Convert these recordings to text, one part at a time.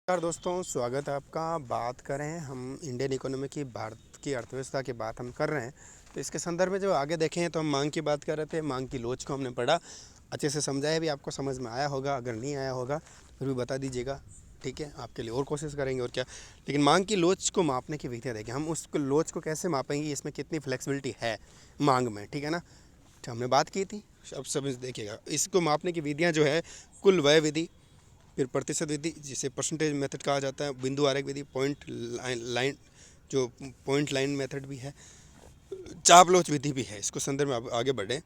नमस्कार दोस्तों, स्वागत है आपका। बात करें हम इंडियन इकोनॉमी की, भारत की अर्थव्यवस्था की बात हम कर रहे हैं। तो इसके संदर्भ में जो आगे देखें तो हम मांग की बात कर रहे थे। मांग की लोच को हमने पढ़ा, अच्छे से समझाया भी, आपको समझ में आया होगा। अगर नहीं आया होगा तो फिर भी बता दीजिएगा, ठीक है। आपके लिए और कोशिश करेंगे और क्या। लेकिन मांग की लोच को मापने की विधियाँ देखें। हम उस लोच को कैसे मापेंगे, इसमें कितनी फ्लेक्सिबिलिटी है मांग में, ठीक है ना। तो हमने बात की थी, अब सब देखिएगा। इसको मापने की विधियाँ जो है, कुल व्यय विधि, फिर प्रतिशत विधि जिसे परसेंटेज मेथड कहा जाता है, बिंदु आरेख विधि, पॉइंट लाइन जो पॉइंट लाइन मेथड भी है, चाप लोच विधि भी है। इसको संदर्भ में आगे बढ़े।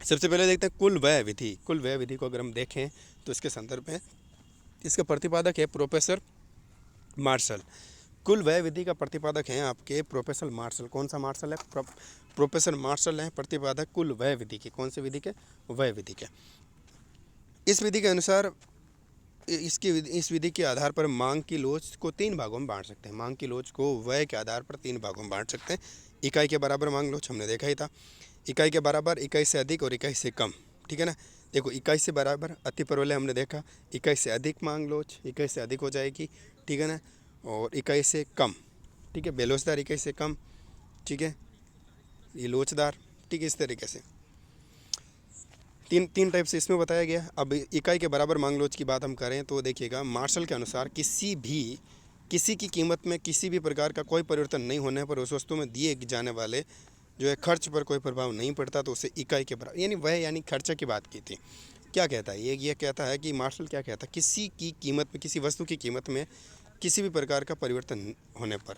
सबसे पहले देखते हैं कुल व्यय विधि। कुल व्यय विधि को अगर हम देखें तो इसके संदर्भ में इसका प्रतिपादक है प्रोफेसर मार्शल। कुल व्यय विधि का प्रतिपादक हैं आपके प्रोफेसर मार्शल। कौन सा मार्शल है? प्रोफेसर मार्शल हैं प्रतिपादक कुल व्यय विधि के। कौन से विधि के? व्यय विधि के। इस विधि के अनुसार इस विधि के आधार पर मांग की लोच को तीन भागों में बांट सकते हैं। मांग की लोच को व्यय के आधार पर तीन भागों में बांट सकते हैं। इकाई के बराबर मांग लोच हमने देखा ही था। इकाई के बराबर, इकाई से अधिक और इकाई से कम, ठीक है ना। देखो, इकाई से बराबर अति परवलय हमने देखा। इकाई से अधिक मांग लोच, इकाई से अधिक हो जाएगी, ठीक है ना। और इकाई से कम, ठीक है, बेलोचदार इकाई से कम, ठीक है, ये लोचदार, ठीक है। इस तरीके से तीन तीन टाइप से इसमें बताया गया। अब इकाई के बराबर मांग लोच की बात हम करें तो देखिएगा, मार्शल के अनुसार किसी की कीमत में किसी भी प्रकार का कोई परिवर्तन नहीं होने पर उस वस्तु में दिए जाने वाले जो है खर्च पर कोई प्रभाव नहीं पड़ता, तो उसे इकाई के बराबर, यानी वह, यानी खर्चे की बात की थी। क्या कहता है ये कहता है कि मार्शल क्या कहता है, किसी की कीमत में, किसी वस्तु की कीमत में किसी भी प्रकार का परिवर्तन होने पर,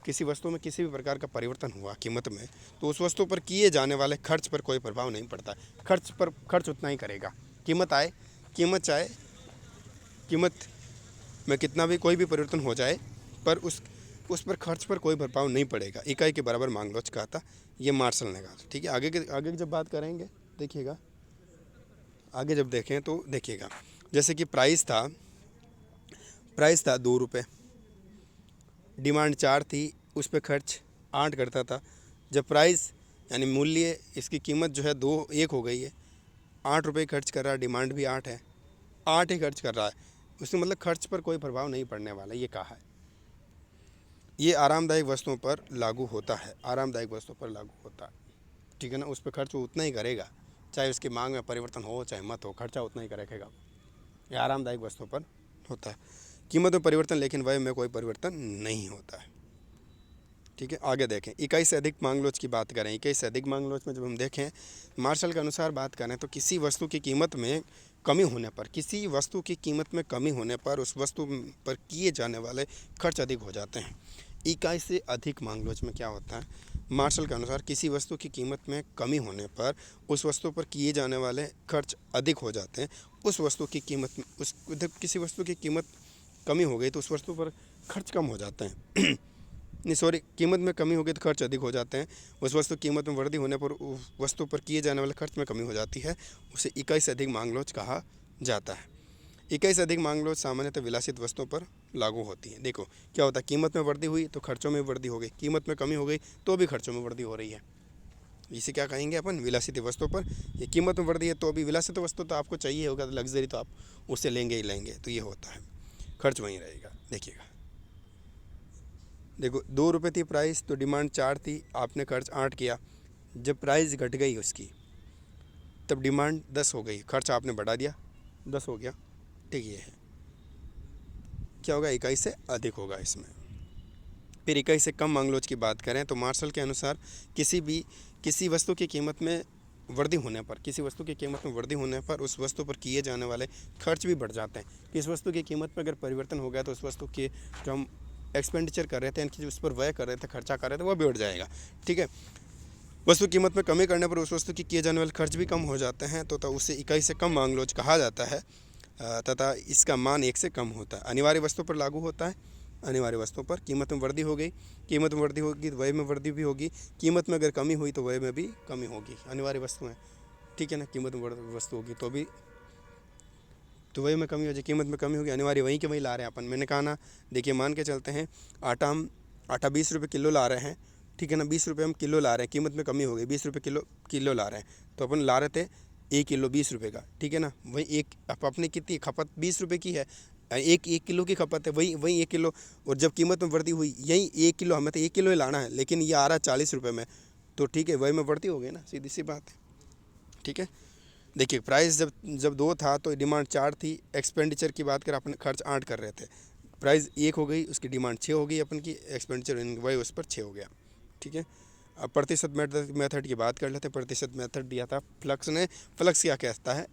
किसी वस्तु में किसी भी प्रकार का परिवर्तन हुआ कीमत में, तो उस वस्तु पर किए जाने वाले खर्च पर कोई प्रभाव नहीं पड़ता। खर्च उतना ही करेगा। कीमत आए, कीमत चाहे, कीमत में कितना भी कोई भी परिवर्तन हो जाए, पर उस पर खर्च पर कोई प्रभाव नहीं पड़ेगा। इकाई के बराबर मांग लोच कहा था, ये मार्शल ने कहा, ठीक है। आगे की जब बात करेंगे, देखिएगा, आगे जब देखें तो देखिएगा, जैसे कि प्राइस था 2 रुपये, डिमांड 4 थी, उस पर खर्च 8 करता था। जब प्राइस यानी मूल्य, इसकी कीमत जो है 1 हो गई है, 8 रुपये खर्च कर रहा है, डिमांड भी 8 है, 8 ही खर्च कर रहा है, उसमें मतलब खर्च पर कोई प्रभाव नहीं पड़ने वाला, ये कहा है। ये आरामदायक वस्तुओं पर लागू होता है, आरामदायक वस्तुओं पर लागू होता है, ठीक है ना। उस पर खर्च वो उतना ही करेगा, चाहे उसकी मांग में परिवर्तन हो चाहे मत हो, खर्चा उतना ही करेगा। ये आरामदायक वस्तुओं पर होता है। कीमत में परिवर्तन, लेकिन व्यय में कोई परिवर्तन नहीं होता है, ठीक है। आगे देखें, इकाई से अधिक मांग लोच की बात करें। इकाई से अधिक मांग लोच में जब हम देखें, मार्शल के अनुसार बात करें तो किसी वस्तु की कीमत में कमी होने पर, किसी वस्तु की कीमत में कमी होने पर उस वस्तु पर किए जाने वाले खर्च अधिक हो जाते हैं। इकाई से अधिक मांग लोच में क्या होता है, मार्शल के अनुसार किसी वस्तु की कीमत में कमी होने पर उस वस्तु पर किए जाने वाले खर्च अधिक हो जाते हैं। उस वस्तु की कीमत में किसी वस्तु की कीमत कमी हो गई तो उस वस्तु पर खर्च कम हो जाते हैं नहीं, सॉरी, कीमत में कमी हो गई तो खर्च अधिक हो जाते हैं। उस वस्तु की कीमत में वृद्धि होने पर उस वस्तु पर किए जाने वाले खर्च में कमी हो जाती है। उसे इकाई से अधिक मांग लोच कहा जाता है। इकाई से अधिक मांग लोच सामान्यतः विलासित वस्तुओं पर लागू होती है। देखो क्या होता है, कीमत में वृद्धि हुई तो खर्चों में वृद्धि हो गई, कीमत में कमी हो गई तो भी खर्चों में वृद्धि हो रही है। इसे क्या कहेंगे अपन? विलासित वस्तुओं पर। ये कीमत में वृद्धि है तो अभी विलासित वस्तु तो आपको चाहिए होगा, तो लग्जरी तो आप उससे लेंगे ही लेंगे, तो ये होता है, खर्च वहीं रहेगा। देखिएगा, देखो 2 रुपये थी प्राइस, तो डिमांड 4 थी, आपने खर्च 8 किया। जब प्राइस घट गई उसकी, तब डिमांड 10 हो गई, खर्च आपने बढ़ा दिया, 10 हो गया, ठीक है। क्या होगा? इकाई से अधिक होगा इसमें। फिर इकाई से कम मांग लोच की बात करें तो मार्शल के अनुसार किसी वस्तु की कीमत में वृद्धि होने पर, किसी वस्तु की कीमत में वृद्धि होने पर उस वस्तु पर किए जाने वाले खर्च भी बढ़ जाते हैं। कि इस वस्तु की कीमत पर अगर परिवर्तन हो गया तो उस वस्तु के जो हम एक्सपेंडिचर कर रहे थे, यानी कि उस पर व्यय कर रहे थे, खर्चा कर रहे थे, वह भी बढ़ जाएगा, ठीक है। वस्तु कीमत में कमी करने पर उस वस्तु की किए जाने वाले खर्च भी कम हो जाते हैं, तो उसे इकाई से कम मांग लोच कहा जाता है। तथा इसका मान 1 से कम होता है। अनिवार्य वस्तु पर लागू होता है। अनिवार्य वस्तुओं पर कीमत में वृद्धि हो गई, कीमत में वृद्धि होगी तो व्यय में वृद्धि भी होगी, कीमत में अगर कमी हुई तो व्यय में भी कमी होगी। अनिवार्य वस्तु है, ठीक है ना। कीमत में वस्तु होगी तो भी, तो व्यय में कमी हो जाए, कीमत में कमी होगी, अनिवार्य वहीं के वहीं ला रहे हैं अपन। मैंने कहा ना, देखिए मान के चलते हैं, आटा 20 रुपये किलो ला रहे हैं, ठीक है ना। 20 रुपये हम किलो ला रहे हैं, कीमत में कमी हो गई, 20 रुपये किलो ला रहे हैं, तो अपन ला रहे थे 1 किलो 20 रुपये का, ठीक है ना। वही एक अपने कितनी खपत 20 रुपये की है, एक 1 किलो की खपत है, वही वही 1 किलो, और जब कीमत में वृद्धि हुई यही 1 किलो, हमें तो 1 किलो ही लाना है, लेकिन ये आ रहा है 40 रुपये में, तो ठीक है वही में वृद्धि हो गई ना, सीधी सी बात है। ठीक है, देखिए प्राइस जब जब 2 था तो डिमांड 4 थी, एक्सपेंडिचर की बात करें अपन खर्च 8 कर रहे थे, प्राइस 1 हो गई, उसकी डिमांड 6 हो गई अपन की, एक्सपेंडिचर वही उस पर 6 हो गया। ठीक है, अब प्रतिशत मेथड की बात कर लेते हैं। प्रतिशत मेथड दिया था फ्लक्स ने। फ्लक्स क्या कहता है,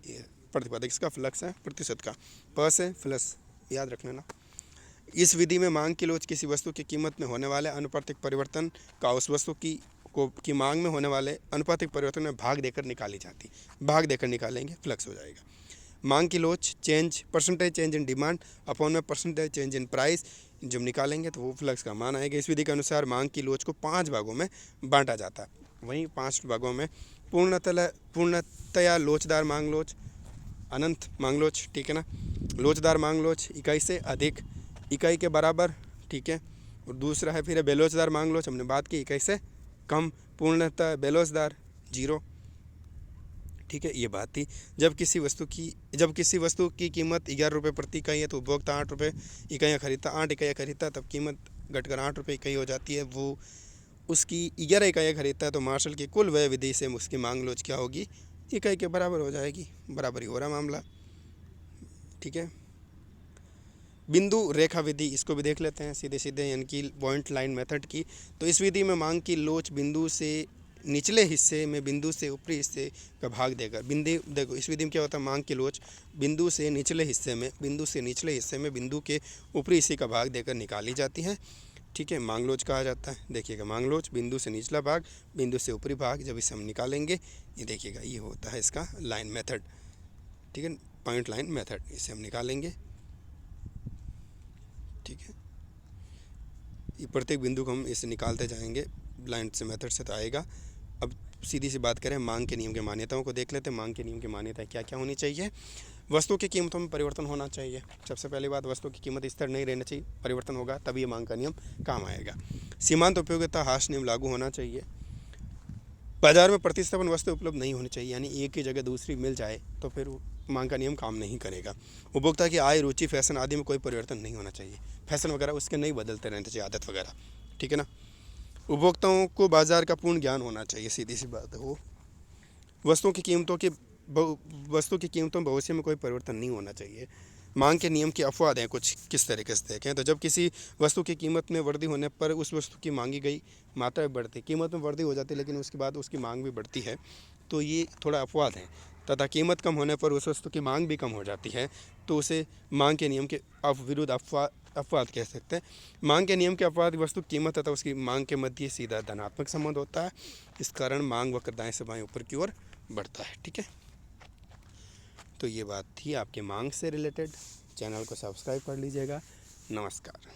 प्रतिपादक इसका फ्लक्स है प्रतिशत का, प से प्लस, याद रख लेना। इस विधि में मांग की लोच किसी वस्तु की कीमत में होने वाले अनुपातिक परिवर्तन का उस वस्तु की मांग में होने वाले अनुपातिक परिवर्तन में भाग देकर निकाली जाती, भाग देकर निकालेंगे फ्लक्स हो जाएगा। मांग की लोच change, percentage change in demand upon में परसेंटेज चेंज इन प्राइस, जब निकालेंगे तो वो फ्लक्स का मान आएगा। इस विधि के अनुसार मांग की लोच को 5 भागों में बांटा जाता है। वहीं 5 भागों में पूर्णतया लोचदार मांग लोच, अनंत मांग लोच, ठीक है ना। लोचदार मांग लोच इकाई से अधिक, इकाई के बराबर, ठीक है। और दूसरा है फिर बेलोचदार मांग लोच, हमने बात की इकाई से कम, पूर्णतः बेलोचदार 0। ठीक है, ये बात थी। जब किसी वस्तु की कीमत 11 रुपये प्रति इकाई है तो उपभोक्ता 8 रुपये इकाइयाँ खरीदता, 8 इकाइयाँ खरीदता, तब कीमत घटकर 8 रुपये इकाई हो जाती है। वो उसकी 11 इकाइयाँ खरीदता है तो मार्शल की कुल व्यय विधि से उसकी मांग लोच क्या होगी, इकाई के बराबर हो जाएगी। बराबर ही हो रहा मामला। ठीक है, बिंदु रेखा विधि, इसको भी देख लेते हैं सीधे सीधे, यानी कि पॉइंट लाइन मेथड की। तो इस विधि में मांग की लोच बिंदु से निचले हिस्से में बिंदु से ऊपरी हिस्से का भाग देकर, बिंदु देखो इस विधि में क्या होता है, मांग की लोच बिंदु से निचले हिस्से में बिंदु के ऊपरी हिस्से का भाग देकर निकाली जाती है। ठीक है, मांग लोच कहा जाता है। देखिएगा मांग लोच बिंदु से निचला भाग, बिंदु से ऊपरी भाग, जब इसे हम निकालेंगे ये देखिएगा ये होता है इसका लाइन मेथड। ठीक है, पॉइंट लाइन मेथड, इसे हम निकालेंगे। ठीक है, ये प्रत्येक बिंदु को हम इसे निकालते जाएंगे लाइन से, मेथड से तो आएगा। अब सीधी सी बात करें, मांग के नियम की मान्यताओं को देख लेते हैं। मांग के नियम की मान्यताएं क्या क्या होनी चाहिए। वस्तु की कीमतों में परिवर्तन होना चाहिए। सबसे पहली बात, वस्तु की कीमत स्थिर नहीं रहना चाहिए, परिवर्तन होगा तभी ये मांग का नियम काम आएगा। सीमांत उपयोगिता हाश नियम लागू होना चाहिए। बाजार में प्रतिस्थापन वस्तु उपलब्ध नहीं होनी चाहिए, यानी एक की जगह दूसरी मिल जाए तो फिर मांग का नियम काम नहीं करेगा। उपभोक्ता की आय, रुचि, फैशन आदि में कोई परिवर्तन नहीं होना चाहिए। फैशन वगैरह उसके नहीं बदलते रहने चाहिए, आदत वगैरह। ठीक है ना। उपभोक्ताओं को बाजार का पूर्ण ज्ञान होना चाहिए, सीधी सी बात है वो। वस्तुओं की कीमतों में भविष्य में कोई परिवर्तन नहीं होना चाहिए। मांग के नियम की अपवाद हैं कुछ, किस तरीके से देखें तो जब किसी वस्तु की कीमत में वृद्धि होने पर उस वस्तु की मांगी गई मात्रा बढ़ती, कीमत में वृद्धि हो जाती है लेकिन उसके बाद उसकी मांग भी बढ़ती है, तो ये थोड़ा अपवाद है। तथा कीमत कम होने पर उस वस्तु की मांग भी कम हो जाती है, तो उसे मांग के नियम के विरुद्ध अपवाद कह सकते हैं। मांग के नियम के अपवाद वस्तु कीमत तथा उसकी मांग के मध्य सीधा धनात्मक संबंध होता है। इस कारण मांग वक्र दाएं से बाएं ऊपर की ओर बढ़ता है। ठीक है, तो ये बात थी आपके मांग से रिलेटेड। चैनल को सब्सक्राइब कर लीजिएगा। नमस्कार।